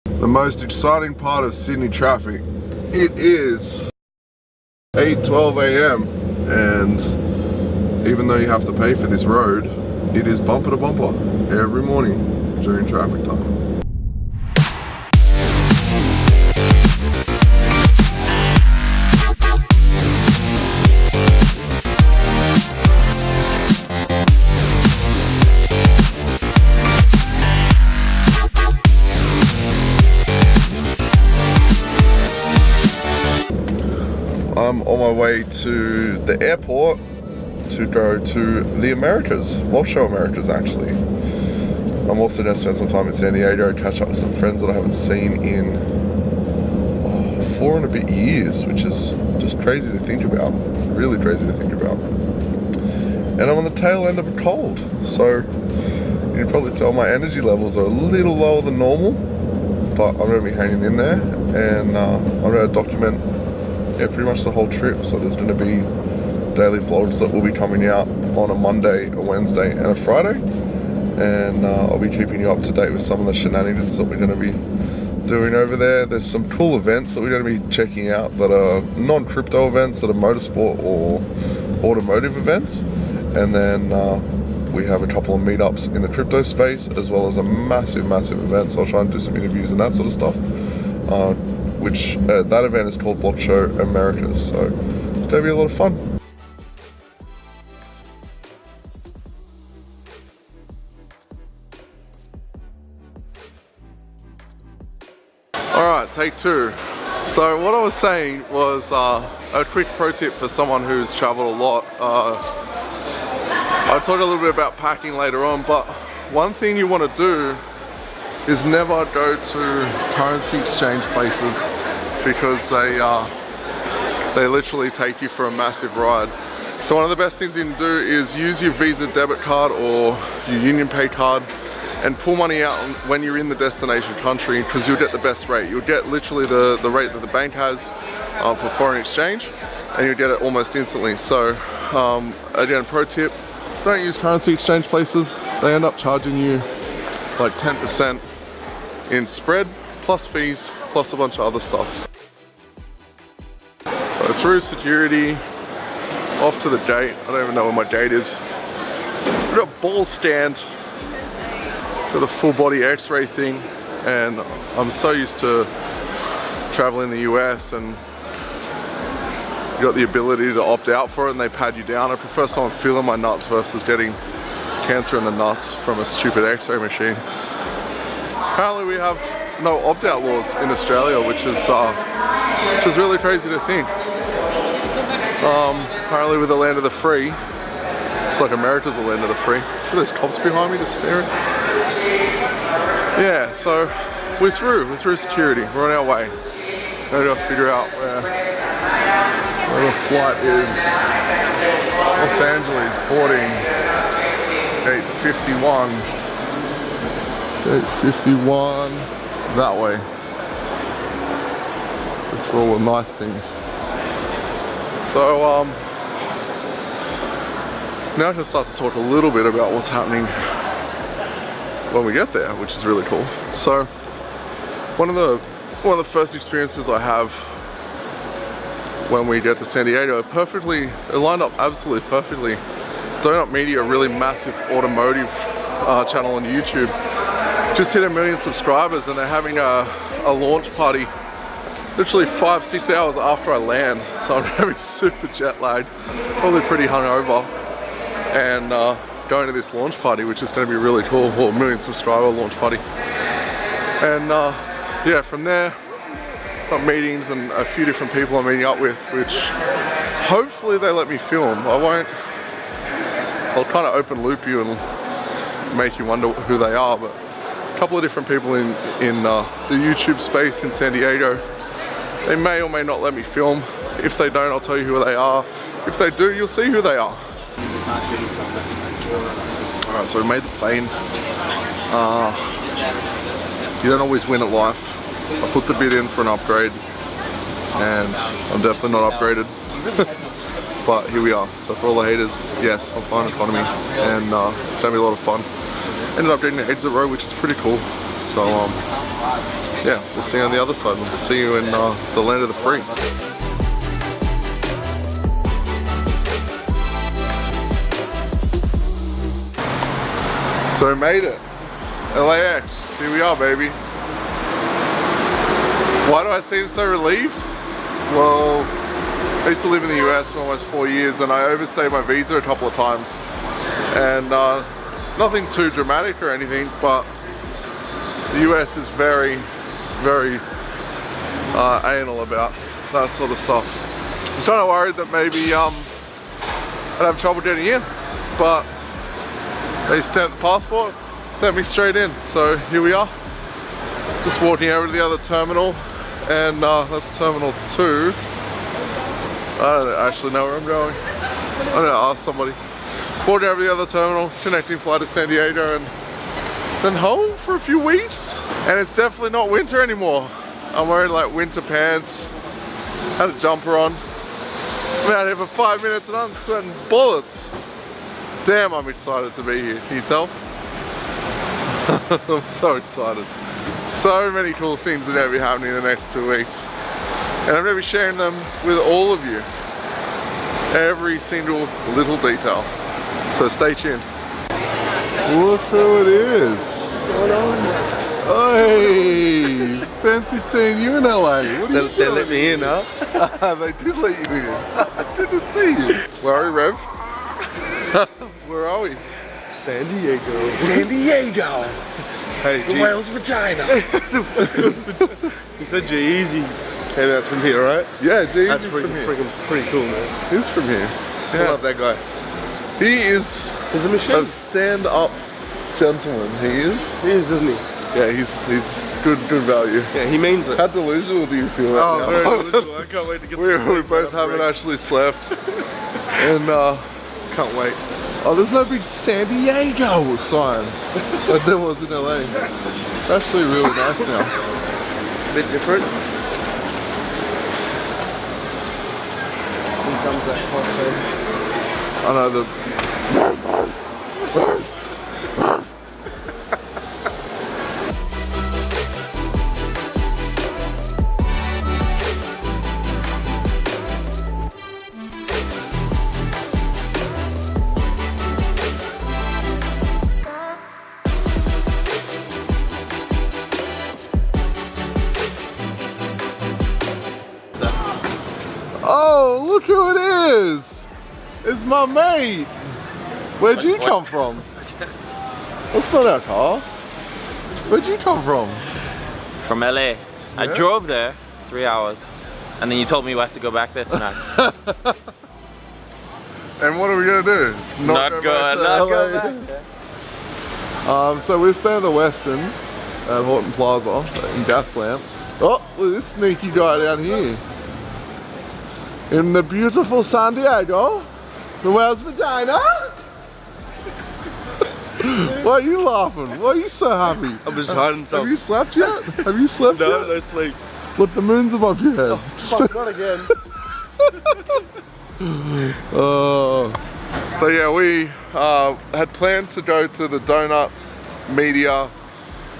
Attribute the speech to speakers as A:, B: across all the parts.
A: The most exciting part of Sydney traffic. It is 8:12 a.m. and even though you have to pay for this road, it is bumper to bumper every morning during traffic time. I'm on my way to the airport to go to the Americas, VLOG2 Americas actually. I'm also going to spend some time in San Diego, catch up with some friends that I haven't seen in 4 and a bit years, which is just crazy to think about, really crazy to think about. And I'm on the tail end of a cold, so you can probably tell my energy levels are a little lower than normal, but I'm going to be hanging in there, and I'm going to document pretty much the whole trip. So there's going to be daily vlogs that will be coming out on a Monday, a Wednesday and a Friday, and I'll be keeping you up to date with some of the shenanigans that we're going to be doing over there. There's some cool events that we're going to be checking out that are non-crypto events, that are motorsport or automotive events, and then we have a couple of meetups in the crypto space, as well as a massive event, so I'll try and do some interviews and that sort of stuff. Which that event is called VLOG2 Americas, so it's going to be a lot of fun. Alright, take 2. So what I was saying was a quick pro tip for someone who's traveled a lot. I'll talk a little bit about packing later on, but one thing you want to do is never go to currency exchange places, because they literally take you for a massive ride. So one of the best things you can do is use your Visa debit card or your Union Pay card and pull money out when you're in the destination country, because you'll get the best rate. You'll get literally the rate that the bank has for foreign exchange, and you'll get it almost instantly. So again, pro tip, don't use currency exchange places. They end up charging you like 10% in spread, plus fees, plus a bunch of other stuff. So through security, off to the gate. I don't even know where my gate is. We've got a ball stand with a full body x-ray thing, and I'm so used to traveling in the US and you got the ability to opt out for it and they pad you down. I prefer someone feeling my nuts versus getting cancer in the nuts from a stupid x-ray machine. Apparently we have no opt-out laws in Australia, which is really crazy to think. Apparently we're the land of the free. It's like America's the land of the free. See those cops behind me just staring? Yeah, so we're through security. We're on our way. Now we gotta figure out where the flight is. Los Angeles boarding gate 51. Gate 51 that way. That's for all the nice things. So now I can start to talk a little bit about what's happening when we get there, which is really cool. So one of the first experiences I have when we get to San Diego, it lined up absolutely perfectly. Donut Media, a really massive automotive channel on YouTube, just hit 1 million subscribers, and they're having a launch party literally 5-6 hours after I land. So I'm gonna be super jet lagged, probably pretty hungover, and going to this launch party, which is going to be really cool. Well, 1 million subscriber launch party. And yeah, from there got meetings and a few different people I'm meeting up with, which hopefully they let me film. I'll kind of open loop you and make you wonder who they are, but a couple of different people in the YouTube space in San Diego. They may or may not let me film. If they don't, I'll tell you who they are. If they do, you'll see who they are. Alright, so we made the plane. You don't always win at life. I put the bid in for an upgrade, and I'm definitely not upgraded. But here we are. So for all the haters, yes, I'm flying economy, and it's gonna be a lot of fun. Ended up getting an exit row, which is pretty cool. So yeah, we'll see you on the other side. We'll see you in the land of the free. So we made it. LAX, here we are, baby. Why do I seem so relieved? Well, I used to live in the US for almost 4 years and I overstayed my visa a couple of times. And nothing too dramatic or anything, but the US is very, very anal about that sort of stuff. I was kind of worried that maybe I'd have trouble getting in, but they stamped the passport, sent me straight in. So here we are, just walking over to the other terminal, and that's Terminal 2. I don't actually know where I'm going. I'm gonna ask somebody. Walking over to the other terminal, connecting flight to San Diego, and then home for a few weeks. And it's definitely not winter anymore. I'm wearing like winter pants, had a jumper on. I'm out here for 5 minutes and I'm sweating bullets. Damn, I'm excited to be here. Can you tell? I'm so excited. So many cool things are going to be happening in the next 2 weeks. And I'm going to be sharing them with all of you. Every single little detail. So stay tuned. Look who it is.
B: What's going on?
A: Hey, fancy seeing you in LA. What are you doing?
B: They let me in, huh?
A: They did let you in. Good to see you. Where are we, Rev? Where are we?
B: San Diego.
A: San Diego.
B: Hey,
A: The whale's vagina.
B: You said G-Eazy came out from here, right?
A: Yeah, G.
B: That's pretty cool, man.
A: He's from here.
B: I love that guy.
A: He is
B: He's a machine.
A: a stand-up gentleman. He is.
B: He is, doesn't he?
A: Yeah, he's good value.
B: Yeah, he means it.
A: How delusional do you feel right now?
B: Very delusional. I can't wait to get some
A: We
B: sleep
A: both
B: after
A: haven't
B: break.
A: actually slept. And
B: Can't wait.
A: oh, there's no big San Diego sign like there was in LA. It's actually really nice now.
B: A bit different. Here comes that cocktail.
A: I know the. Oh, look who it is! It's my mate! Where'd you come from? That's not our car. Where'd you come from?
C: From LA. I
A: Yeah?
C: drove there 3 hours, and then you told me we have to go back there tonight.
A: And what are we gonna do?
C: Not go
A: back to
C: back
A: LA?
C: there.
A: So we're staying at the Westin at Horton Plaza in Gaslamp. Oh, look at this sneaky guy down here. In the beautiful San Diego, the whale's vagina. Why are you laughing? Why are you so happy?
B: I'm just hiding
A: Have
B: something.
A: you slept yet? Have you slept
B: No,
A: yet?
B: no sleep.
A: Look, the moon's above your head.
B: Fuck, not again.
A: So yeah, we had planned to go to the Donut Media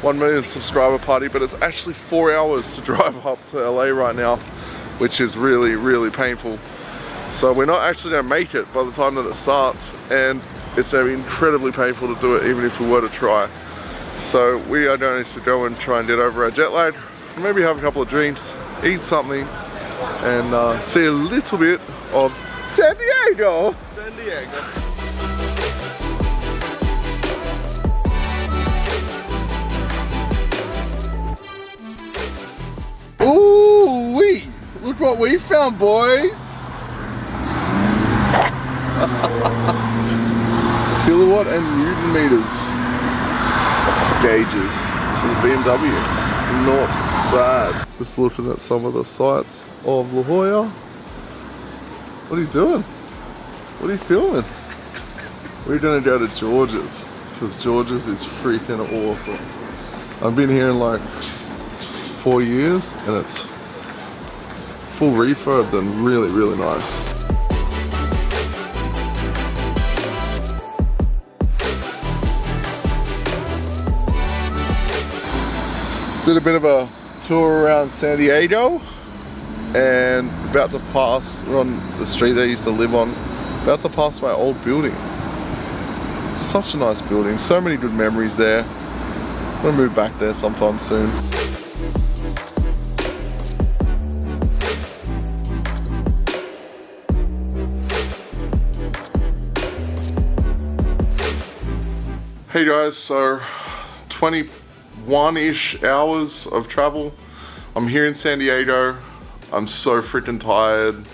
A: 1 million subscriber party, but it's actually 4 hours to drive up to LA right now, which is really, really painful. So we're not actually gonna make it by the time that it starts, and it's gonna be incredibly painful to do it even if we were to try. So we are going to go and try and get over our jet lag, maybe have a couple of drinks, eat something, and see a little bit of San Diego.
B: San Diego.
A: Ooh wee! Look what we found, boys! Kilowatt and Newton meters gauges from the BMW. Not bad. Just looking at some of the sights of La Jolla. What are you doing? What are you filming? We're gonna go to George's, because George's is freaking awesome. I've been here in like 4 years and it's full refurb and really, really nice. Did a bit of a tour around San Diego and about to pass, we're on the street that I used to live on, about to pass my old building. Such a nice building, so many good memories there. I'm gonna move back there sometime soon. Hey guys, so 21-ish hours of travel. I'm here in San Diego. I'm so freaking tired.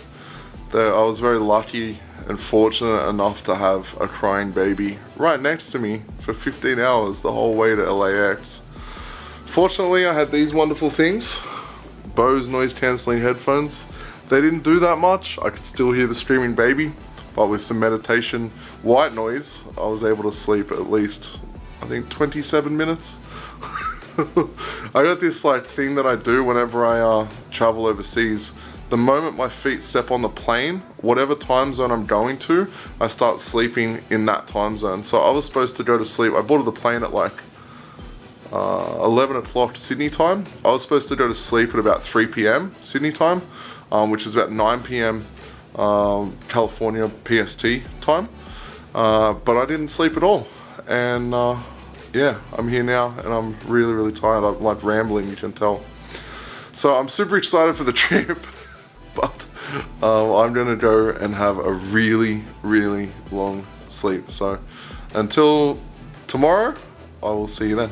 A: I was very lucky and fortunate enough to have a crying baby right next to me for 15 hours the whole way to LAX. Fortunately, I had these wonderful things. Bose noise cancelling headphones. They didn't do that much. I could still hear the screaming baby, but with some meditation white noise, I was able to sleep at least, I think, 27 minutes. I got this like thing that I do whenever I travel overseas. The moment my feet step on the plane, whatever time zone I'm going to, I start sleeping in that time zone. So I was supposed to go to sleep. I boarded the plane at like 11 o'clock Sydney time. I was supposed to go to sleep at about 3 p.m. Sydney time, which is about 9 p.m. California PST time. But I didn't sleep at all. And yeah, I'm here now and I'm really tired. I'm like rambling, you can tell. So I'm super excited for the trip, but I'm gonna go and have a really long sleep. So until tomorrow, I will see you then.